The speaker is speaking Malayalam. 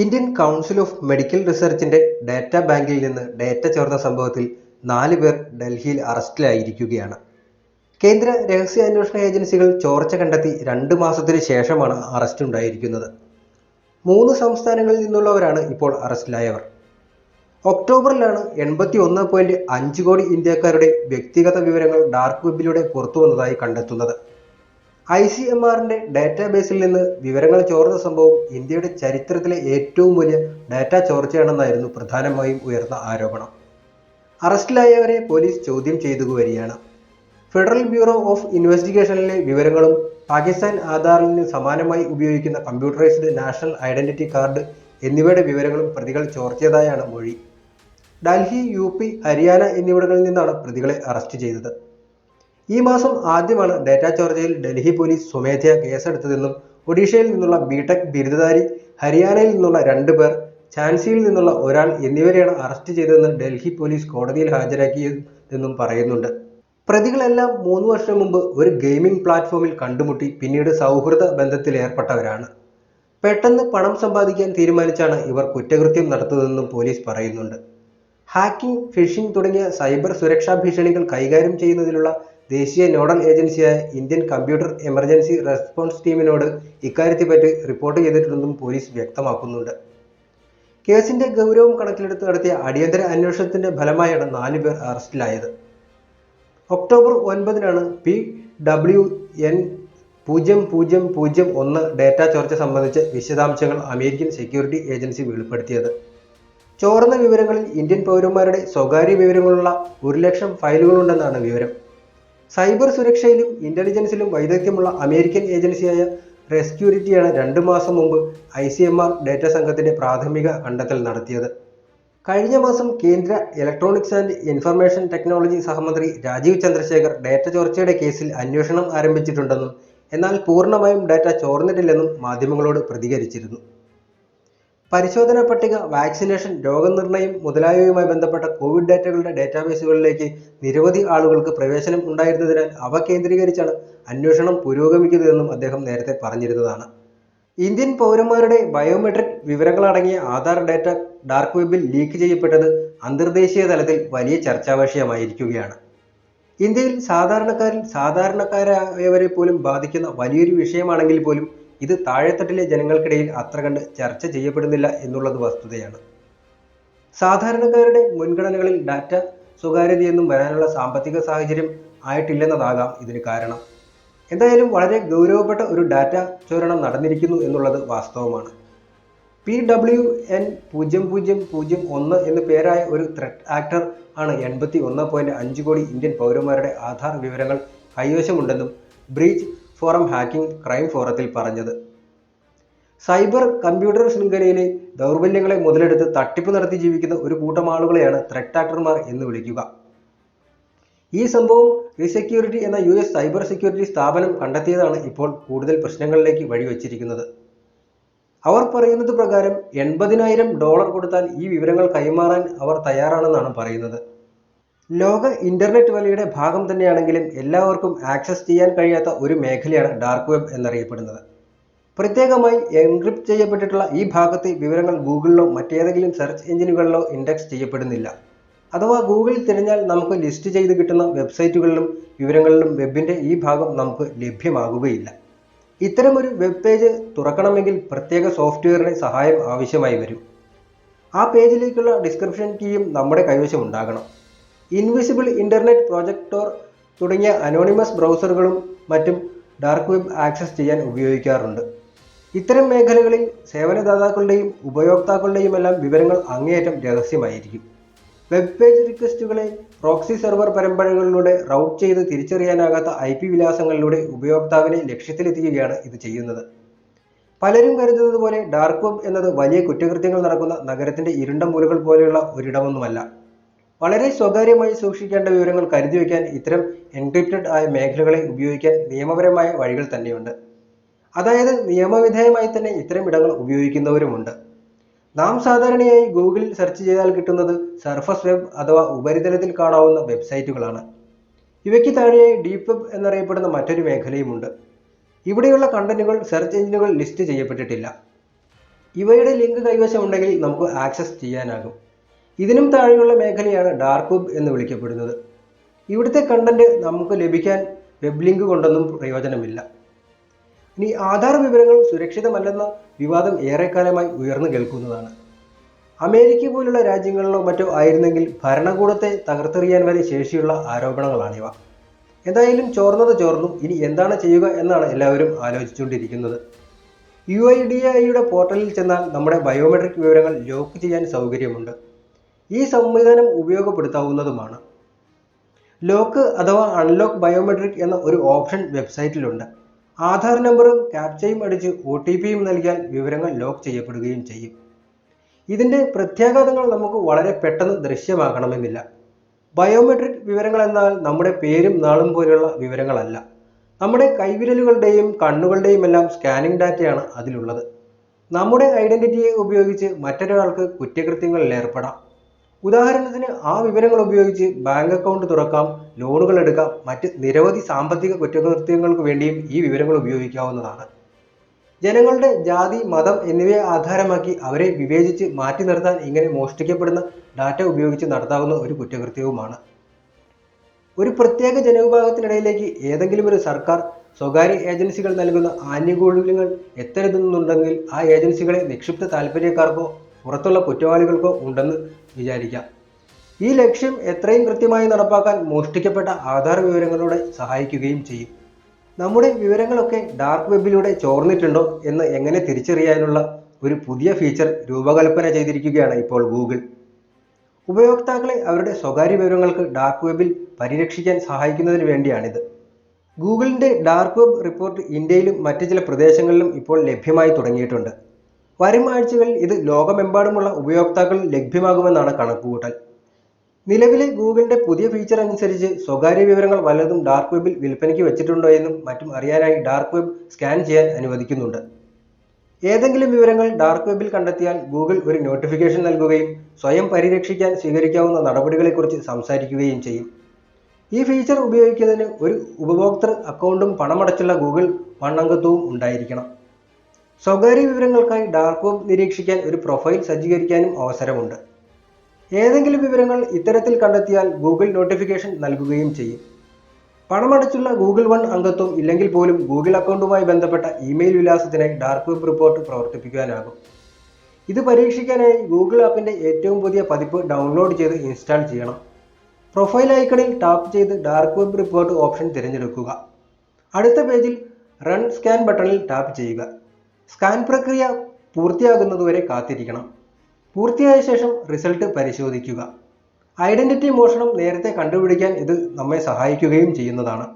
ഇന്ത്യൻ കൗൺസിൽ ഓഫ് മെഡിക്കൽ റിസർച്ചിന്റെ ഡാറ്റാ ബാങ്കിൽ നിന്ന് ഡാറ്റ ചോർന്ന സംഭവത്തിൽ 4 പേർ ഡൽഹിയിൽ അറസ്റ്റിലായിരിക്കുകയാണ്. കേന്ദ്ര രഹസ്യാന്വേഷണ ഏജൻസികൾ ചോർച്ച കണ്ടെത്തി 2 മാസത്തിനു ശേഷമാണ് അറസ്റ്റ് ഉണ്ടായിരിക്കുന്നത്. 3 സംസ്ഥാനങ്ങളിൽ നിന്നുള്ളവരാണ് ഇപ്പോൾ അറസ്റ്റിലായവർ. ഒക്ടോബറിലാണ് 81.5 കോടി ഇന്ത്യക്കാരുടെ വ്യക്തിഗത വിവരങ്ങൾ ഡാർക്ക് വെബിലൂടെ പുറത്തുവന്നതായി കണ്ടെത്തുന്നത്. ICMRന്റെ ഡാറ്റാബേസിൽ നിന്ന് വിവരങ്ങൾ ചോർന്ന സംഭവം ഇന്ത്യയുടെ ചരിത്രത്തിലെ ഏറ്റവും വലിയ ഡാറ്റാ ചോർച്ചയാണെന്നായിരുന്നു പ്രധാനമായും ഉയർന്ന ആരോപണം. അറസ്റ്റിലായവരെ പോലീസ് ചോദ്യം ചെയ്തു വരികയാണ്. ഫെഡറൽ ബ്യൂറോ ഓഫ് ഇൻവെസ്റ്റിഗേഷനിലെ വിവരങ്ങളും പാകിസ്ഥാൻ ആധാറിന് സമാനമായി ഉപയോഗിക്കുന്ന കമ്പ്യൂട്ടറൈസ്ഡ് നാഷണൽ ഐഡന്റിറ്റി കാർഡ് എന്നിവയുടെ വിവരങ്ങളും പ്രതികൾ ചോർത്തിയതായാണ് മൊഴി. ഡൽഹി, UP, ഹരിയാന എന്നിവിടങ്ങളിൽ നിന്നാണ് പ്രതികളെ അറസ്റ്റ് ചെയ്തത്. ഈ മാസം ആദ്യമാണ് ഡാറ്റാ ചോർച്ചയിൽ ഡൽഹി പോലീസ് സ്വമേധയാ കേസെടുത്തതെന്നും ഒഡീഷയിൽ നിന്നുള്ള ബിടെക് ബിരുദധാരി, ഹരിയാനയിൽ നിന്നുള്ള 2 പേർ, ഝാൻസിയിൽ നിന്നുള്ള ഒരാൾ എന്നിവരെയാണ് അറസ്റ്റ് ചെയ്തതെന്ന് ഡൽഹി പോലീസ് കോടതിയിൽ ഹാജരാക്കിയതെന്നും പറയുന്നുണ്ട്. പ്രതികളെല്ലാം 3 വർഷം മുമ്പ് ഒരു ഗെയിമിംഗ് പ്ലാറ്റ്ഫോമിൽ കണ്ടുമുട്ടി പിന്നീട് സൗഹൃദ ബന്ധത്തിലേർപ്പെട്ടവരാണ്. പെട്ടെന്ന് പണം സമ്പാദിക്കാൻ തീരുമാനിച്ചാണ് ഇവർ കുറ്റകൃത്യം നടത്തുന്നതെന്നും പോലീസ് പറയുന്നുണ്ട്. ഹാക്കിംഗ്, ഫിഷിംഗ് തുടങ്ങിയ സൈബർ സുരക്ഷാ ഭീഷണികൾ കൈകാര്യം ചെയ്യുന്നതിലുള്ള ദേശീയ നോഡൽ ഏജൻസിയായ ഇന്ത്യൻ കമ്പ്യൂട്ടർ എമർജൻസി റെസ്പോൺസ് ടീമിനോട് ഇക്കാര്യത്തെപ്പറ്റി റിപ്പോർട്ട് ചെയ്തിട്ടുണ്ടെന്നും പോലീസ് വ്യക്തമാക്കുന്നുണ്ട്. കേസിന്റെ ഗൗരവം കണക്കിലെടുത്ത് നടത്തിയ അടിയന്തര അന്വേഷണത്തിന്റെ ഫലമായാണ് 4 പേർ അറസ്റ്റിലായത്. ഒക്ടോബർ 9-നാണ് PWN 0001 ഡാറ്റ ചോർച്ച സംബന്ധിച്ച വിശദാംശങ്ങൾ അമേരിക്കൻ സെക്യൂരിറ്റി ഏജൻസി വെളിപ്പെടുത്തിയത്. ചോർന്ന വിവരങ്ങളിൽ ഇന്ത്യൻ പൗരന്മാരുടെ സ്വകാര്യ വിവരങ്ങളുള്ള 1,00,000 ഫയലുകളുണ്ടെന്നാണ് വിവരം. സൈബർ സുരക്ഷയിലും ഇന്റലിജൻസിലും വൈദഗ്ധ്യമുള്ള അമേരിക്കൻ ഏജൻസിയായ റെസ്ക്യൂരിറ്റിയാണ് 2 മാസം മുമ്പ് ICMR ഡാറ്റ സംഘത്തിന്റെ പ്രാഥമിക കണ്ടെത്തൽ നടത്തിയത്. കഴിഞ്ഞ മാസം കേന്ദ്ര ഇലക്ട്രോണിക്സ് ആൻഡ് ഇൻഫർമേഷൻ ടെക്നോളജി സഹമന്ത്രി രാജീവ് ചന്ദ്രശേഖർ ഡാറ്റ ചോർച്ചയുടെ കേസിൽ അന്വേഷണം ആരംഭിച്ചിട്ടുണ്ടെന്നും എന്നാൽ പൂർണ്ണമായും ഡാറ്റ ചോർന്നിട്ടില്ലെന്നും മാധ്യമങ്ങളോട് പ്രതികരിച്ചിരുന്നു. പരിശോധനാ പട്ടിക, വാക്സിനേഷൻ, രോഗനിർണയം മുതലായവയുമായി ബന്ധപ്പെട്ട കോവിഡ് ഡാറ്റകളുടെ ഡാറ്റാബേസുകളിലേക്ക് നിരവധി ആളുകൾക്ക് പ്രവേശനം ഉണ്ടായിരുന്നതിനാൽ അവ കേന്ദ്രീകരിച്ചാണ് അന്വേഷണം പുരോഗമിക്കുന്നതെന്നും അദ്ദേഹം നേരത്തെ പറഞ്ഞിരുന്നതാണ്. ഇന്ത്യൻ പൗരന്മാരുടെ ബയോമെട്രിക് വിവരങ്ങളടങ്ങിയ ആധാർ ഡാറ്റ ഡാർക്ക് വെബിൽ ലീക്ക് ചെയ്യപ്പെട്ടത് അന്തർദേശീയ തലത്തിൽ വലിയ ചർച്ചാവിഷയമായിരിക്കുകയാണ്. ഇന്ത്യയിൽ സാധാരണക്കാരായവരെ പോലും ബാധിക്കുന്ന വലിയൊരു വിഷയമാണെങ്കിൽ പോലും ഇത് താഴെത്തട്ടിലെ ജനങ്ങൾക്കിടയിൽ അത്ര കണ്ട് ചർച്ച ചെയ്യപ്പെടുന്നില്ല എന്നുള്ളത് വസ്തുതയാണ്. സാധാരണക്കാരുടെ മുൻഗണനകളിൽ ഡാറ്റ സ്വകാര്യതയൊന്നും വരാനുള്ള സാമ്പത്തിക സാഹചര്യം ആയിട്ടില്ലെന്നതാകാം ഇതിന് കാരണം. എന്തായാലും വളരെ ഗൗരവപ്പെട്ട ഒരു ഡാറ്റ ചോരണം നടന്നിരിക്കുന്നു എന്നുള്ളത് വാസ്തവമാണ്. PWN 0001 എന്ന് പേരായ ഒരു ത്രെറ്റ് ആക്ടർ ആണ് 81.5 കോടി ഇന്ത്യൻ പൗരന്മാരുടെ ആധാർ വിവരങ്ങൾ കൈവശമുണ്ടെന്നും ബ്രീച്ച് ഫോറം ഹാക്കിംഗ് ക്രൈം ഫോറത്തിൽ പറഞ്ഞത്. സൈബർ കമ്പ്യൂട്ടർ ശൃംഖലയിലെ ദൗർബല്യങ്ങളെ മുതലെടുത്ത് തട്ടിപ്പ് നടത്തി ജീവിക്കുന്ന ഒരു കൂട്ടം ആളുകളെയാണ് ത്രെറ്റ് ആക്ടർമാർ എന്ന് വിളിക്കുക. ഈ സംഭവം റിസെക്യൂരിറ്റി എന്ന US സൈബർ സെക്യൂരിറ്റി സ്ഥാപനം കണ്ടെത്തിയതാണ് ഇപ്പോൾ കൂടുതൽ പ്രശ്നങ്ങളിലേക്ക് വഴിവെച്ചിരിക്കുന്നത്. അവർ പറയുന്നത് പ്രകാരം $80,000 കൊടുത്താൽ ഈ വിവരങ്ങൾ കൈമാറാൻ അവർ തയ്യാറാണെന്നാണ് പറയുന്നത്. ലോക ഇന്റർനെറ്റ് വലയുടെ ഭാഗം തന്നെയാണെങ്കിലും എല്ലാവർക്കും ആക്സസ് ചെയ്യാൻ കഴിയാത്ത ഒരു മേഖലയാണ് ഡാർക്ക് വെബ് എന്നറിയപ്പെടുന്നത്. പ്രത്യേകമായി എൻക്രിപ്റ്റ് ചെയ്യപ്പെട്ടിട്ടുള്ള ഈ ഭാഗത്തെ വിവരങ്ങൾ ഗൂഗിളിലോ മറ്റേതെങ്കിലും സെർച്ച് എഞ്ചിനുകളിലോ ഇൻഡെക്സ് ചെയ്യപ്പെടുന്നില്ല. അഥവാ ഗൂഗിളിൽ തിരഞ്ഞാൽ നമുക്ക് ലിസ്റ്റ് ചെയ്ത് കിട്ടുന്ന വെബ്സൈറ്റുകളിലും വിവരങ്ങളിലും വെബിന്റെ ഈ ഭാഗം നമുക്ക് ലഭ്യമാകുകയില്ല. ഇത്തരമൊരു വെബ് പേജ് തുറക്കണമെങ്കിൽ പ്രത്യേക സോഫ്റ്റ്വെയറിന്റെ സഹായം ആവശ്യമായി വരും. ആ പേജിലേക്കുള്ള ഡിസ്ക്രിപ്ഷൻ കീയും നമ്മുടെ കൈവശം ഉണ്ടാകണം. ഇൻവിസിബിൾ ഇന്റർനെറ്റ് പ്രൊജക്ടർ തുടങ്ങിയ അനോണിമസ് ബ്രൗസറുകളും മറ്റും ഡാർക്ക് വെബ് ആക്സസ് ചെയ്യാൻ ഉപയോഗിക്കാറുണ്ട്. ഇത്തരം മേഖലകളിൽ സേവനദാതാക്കളുടെയും ഉപയോക്താക്കളുടെയുമെല്ലാം വിവരങ്ങൾ അങ്ങേയറ്റം രഹസ്യമായിരിക്കും. വെബ് പേജ് റിക്വസ്റ്റുകളെ പ്രോക്സി സെർവർ പരമ്പരകളിലൂടെ റൗട്ട് ചെയ്ത് തിരിച്ചറിയാനാകാത്ത IP വിലാസങ്ങളിലൂടെ ഉപയോക്താവിനെ ലക്ഷ്യത്തിലെത്തിക്കുകയാണ് ഇത് ചെയ്യുന്നത്. പലരും കരുതുന്നത് പോലെ ഡാർക്ക് വെബ് എന്നത് വലിയ കുറ്റകൃത്യങ്ങൾ നടക്കുന്ന നഗരത്തിന്റെ ഇരുണ്ട മൂലകൾ പോലെയുള്ള ഒരിടമൊന്നുമല്ല. വളരെ സ്വകാര്യമായി സൂക്ഷിക്കേണ്ട വിവരങ്ങൾ കരുതി വയ്ക്കാൻ ഇത്തരം എൻക്രിപ്റ്റഡ് ആയ മേഖലകളെ ഉപയോഗിക്കാൻ നിയമപരമായ വഴികൾ തന്നെയുണ്ട്. അതായത് നിയമവിധേയമായി തന്നെ ഇത്തരം ഇടങ്ങൾ ഉപയോഗിക്കുന്നവരുമുണ്ട്. നാം സാധാരണയായി ഗൂഗിളിൽ സെർച്ച് ചെയ്താൽ കിട്ടുന്നത് സർഫസ് വെബ് അഥവാ ഉപരിതലത്തിൽ കാണാവുന്ന വെബ്സൈറ്റുകളാണ്. ഇവയ്ക്ക് താഴെയായി ഡീപ്പ് വെബ് എന്നറിയപ്പെടുന്ന മറ്റൊരു മേഖലയുമുണ്ട്. ഇവിടെയുള്ള കണ്ടന്റുകൾ സെർച്ച് എഞ്ചിനുകൾ ലിസ്റ്റ് ചെയ്യപ്പെട്ടിട്ടില്ല. ഇവയുടെ ലിങ്ക് കൈവശം ഉണ്ടെങ്കിൽ നമുക്ക് ആക്സസ് ചെയ്യാനാകും. ഇതിനും താഴെയുള്ള മേഖലയാണ് ഡാർക്ക് വെബ് എന്ന് വിളിക്കപ്പെടുന്നത്. ഇവിടുത്തെ കണ്ടന്റ് നമുക്ക് ലഭിക്കാൻ വെബ് ലിങ്ക് കൊണ്ടൊന്നും പ്രയോജനമില്ല. ഇനി ആധാർ വിവരങ്ങൾ സുരക്ഷിതമല്ലെന്ന വിവാദം ഏറെക്കാലമായി ഉയർന്നു കേൾക്കുന്നതാണ്. അമേരിക്ക പോലുള്ള രാജ്യങ്ങളിലോ മറ്റോ ആയിരുന്നെങ്കിൽ ഭരണകൂടത്തെ തകർത്തെറിയാൻ വരെ ശേഷിയുള്ള ആരോപണങ്ങളാണിവ. എന്തായാലും ചോർന്നത് ചോർന്നു. ഇനി എന്താണ് ചെയ്യുക എന്നാണ് എല്ലാവരും ആലോചിച്ചുകൊണ്ടിരിക്കുന്നത്. UIDAIയുടെ പോർട്ടലിൽ ചെന്നാൽ നമ്മുടെ ബയോമെട്രിക് വിവരങ്ങൾ ലോക്ക് ചെയ്യാൻ സൗകര്യമുണ്ട്. ഈ സംവിധാനം ഉപയോഗപ്പെടുത്താവുന്നതുമാണ്. ലോക്ക് അഥവാ അൺലോക്ക് ബയോമെട്രിക് എന്ന ഒരു ഓപ്ഷൻ വെബ്സൈറ്റിലുണ്ട്. ആധാർ നമ്പറും ക്യാപ്ചയും അടിച്ച് OTPയും നൽകിയാൽ വിവരങ്ങൾ ലോക്ക് ചെയ്യപ്പെടുകയും ചെയ്യും. ഇതിൻ്റെ പ്രത്യാഘാതങ്ങൾ നമുക്ക് വളരെ പെട്ടെന്ന് ദൃശ്യമാകണമെന്നില്ല. ബയോമെട്രിക് വിവരങ്ങൾ എന്നാൽ നമ്മുടെ പേരും നാളും പോലെയുള്ള വിവരങ്ങളല്ല. നമ്മുടെ കൈവിരലുകളുടെയും കണ്ണുകളുടെയും എല്ലാം സ്കാനിംഗ് ഡാറ്റയാണ് അതിലുള്ളത്. നമ്മുടെ ഐഡന്റിറ്റിയെ ഉപയോഗിച്ച് മറ്റൊരാൾക്ക് കുറ്റകൃത്യങ്ങളിൽ ഏർപ്പെടാം. ഉദാഹരണത്തിന് ആ വിവരങ്ങൾ ഉപയോഗിച്ച് ബാങ്ക് അക്കൗണ്ട് തുറക്കാം, ലോണുകൾ എടുക്കാം, മറ്റ് നിരവധി സാമ്പത്തിക കുറ്റകൃത്യങ്ങൾക്ക് വേണ്ടിയും ഈ വിവരങ്ങൾ ഉപയോഗിക്കാവുന്നതാണ്. ജനങ്ങളുടെ ജാതി, മതം എന്നിവയെ ആധാരമാക്കി അവരെ വിവേചിച്ച് മാറ്റി നിർത്താൻ ഇങ്ങനെ മോഷ്ടിക്കപ്പെടുന്ന ഡാറ്റ ഉപയോഗിച്ച് നടത്താവുന്ന ഒരു കുറ്റകൃത്യവുമാണ്. ഒരു പ്രത്യേക ജനവിഭാഗത്തിനിടയിലേക്ക് ഏതെങ്കിലും ഒരു സർക്കാർ, സ്വകാര്യ ഏജൻസികൾ നൽകുന്ന ആനുകൂല്യങ്ങൾ എത്തരുതെന്നുണ്ടെങ്കിൽ ആ ഏജൻസികളെ നിക്ഷിപ്ത താല്പര്യക്കാർക്കോ പുറത്തുള്ള കുറ്റവാളികൾക്കോ ഉണ്ടെന്ന് വിചാരിക്കാം. ഈ ലക്ഷ്യം എത്രയും കൃത്യമായി നടപ്പാക്കാൻ മോഷ്ടിക്കപ്പെട്ട ആധാർ വിവരങ്ങളോടെ സഹായിക്കുകയും ചെയ്യും. നമ്മുടെ വിവരങ്ങളൊക്കെ ഡാർക്ക് വെബിലൂടെ ചോർന്നിട്ടുണ്ടോ എന്ന് എങ്ങനെ തിരിച്ചറിയാനുള്ള ഒരു പുതിയ ഫീച്ചർ രൂപകൽപ്പന ചെയ്തിരിക്കുകയാണ് ഇപ്പോൾ ഗൂഗിൾ. ഉപയോക്താക്കളെ അവരുടെ സ്വകാര്യ വിവരങ്ങൾക്ക് ഡാർക്ക് വെബിൽ പരിരക്ഷിക്കാൻ സഹായിക്കുന്നതിന് വേണ്ടിയാണിത്. ഗൂഗിളിൻ്റെ ഡാർക്ക് വെബ് റിപ്പോർട്ട് ഇന്ത്യയിലും മറ്റ് ചില പ്രദേശങ്ങളിലും ഇപ്പോൾ ലഭ്യമായി തുടങ്ങിയിട്ടുണ്ട്. വരും ആഴ്ചകളിൽ ഇത് ലോകമെമ്പാടുമുള്ള ഉപയോക്താക്കൾ ലഭ്യമാകുമെന്നാണ് കണക്കുകൂട്ടൽ. നിലവിലെ ഗൂഗിളിൻ്റെ പുതിയ ഫീച്ചർ അനുസരിച്ച് സ്വകാര്യ വിവരങ്ങൾ വല്ലതും ഡാർക്ക് വെബിൽ വിൽപ്പനയ്ക്ക് വെച്ചിട്ടുണ്ടോ എന്നും മറ്റും അറിയാനായി ഡാർക്ക് വെബ് സ്കാൻ ചെയ്യാൻ അനുവദിക്കുന്നുണ്ട്. ഏതെങ്കിലും വിവരങ്ങൾ ഡാർക്ക് വെബിൽ കണ്ടെത്തിയാൽ ഗൂഗിൾ ഒരു നോട്ടിഫിക്കേഷൻ നൽകുകയും സ്വയം പരിരക്ഷിക്കാൻ സ്വീകരിക്കാവുന്ന നടപടികളെക്കുറിച്ച് സംസാരിക്കുകയും ചെയ്യും. ഈ ഫീച്ചർ ഉപയോഗിക്കുന്നതിന് ഒരു ഉപഭോക്തൃ അക്കൗണ്ടും പണമടച്ചുള്ള ഗൂഗിൾ വൺ അംഗത്വവും ഉണ്ടായിരിക്കണം. സ്വകാര്യ വിവരങ്ങൾക്കായി ഡാർക്ക് വെബ് നിരീക്ഷിക്കാൻ ഒരു പ്രൊഫൈൽ സജ്ജീകരിക്കാനും അവസരമുണ്ട്. ഏതെങ്കിലും വിവരങ്ങൾ ഇത്തരത്തിൽ കണ്ടെത്തിയാൽ ഗൂഗിൾ നോട്ടിഫിക്കേഷൻ നൽകുകയും ചെയ്യും. പണമടച്ചുള്ള ഗൂഗിൾ വൺ അംഗത്വം ഇല്ലെങ്കിൽ പോലും ഗൂഗിൾ അക്കൗണ്ടുമായി ബന്ധപ്പെട്ട ഇമെയിൽ വിലാസത്തിനായി ഡാർക്ക് വെബ് റിപ്പോർട്ട് പ്രവർത്തിപ്പിക്കാനാകും. ഇത് പരീക്ഷിക്കാനായി ഗൂഗിൾ ആപ്പിൻ്റെ ഏറ്റവും പുതിയ പതിപ്പ് ഡൗൺലോഡ് ചെയ്ത് ഇൻസ്റ്റാൾ ചെയ്യണം. പ്രൊഫൈൽ ഐക്കണിൽ ടാപ്പ് ചെയ്ത് ഡാർക്ക് വെബ് റിപ്പോർട്ട് ഓപ്ഷൻ തിരഞ്ഞെടുക്കുക. അടുത്ത പേജിൽ റൺ സ്കാൻ ബട്ടണിൽ ടാപ്പ് ചെയ്യുക. സ്കാൻ പ്രക്രിയ പൂർത്തിയാകുന്നതുവരെ കാത്തിരിക്കണം. പൂർത്തിയായ ശേഷം റിസൾട്ട് പരിശോധിക്കുക. ഐഡന്റിറ്റി മോഷണം നേരത്തെ കണ്ടുപിടിക്കാൻ ഇത് നമ്മെ സഹായിക്കുകയും ചെയ്യുന്നതാണ്.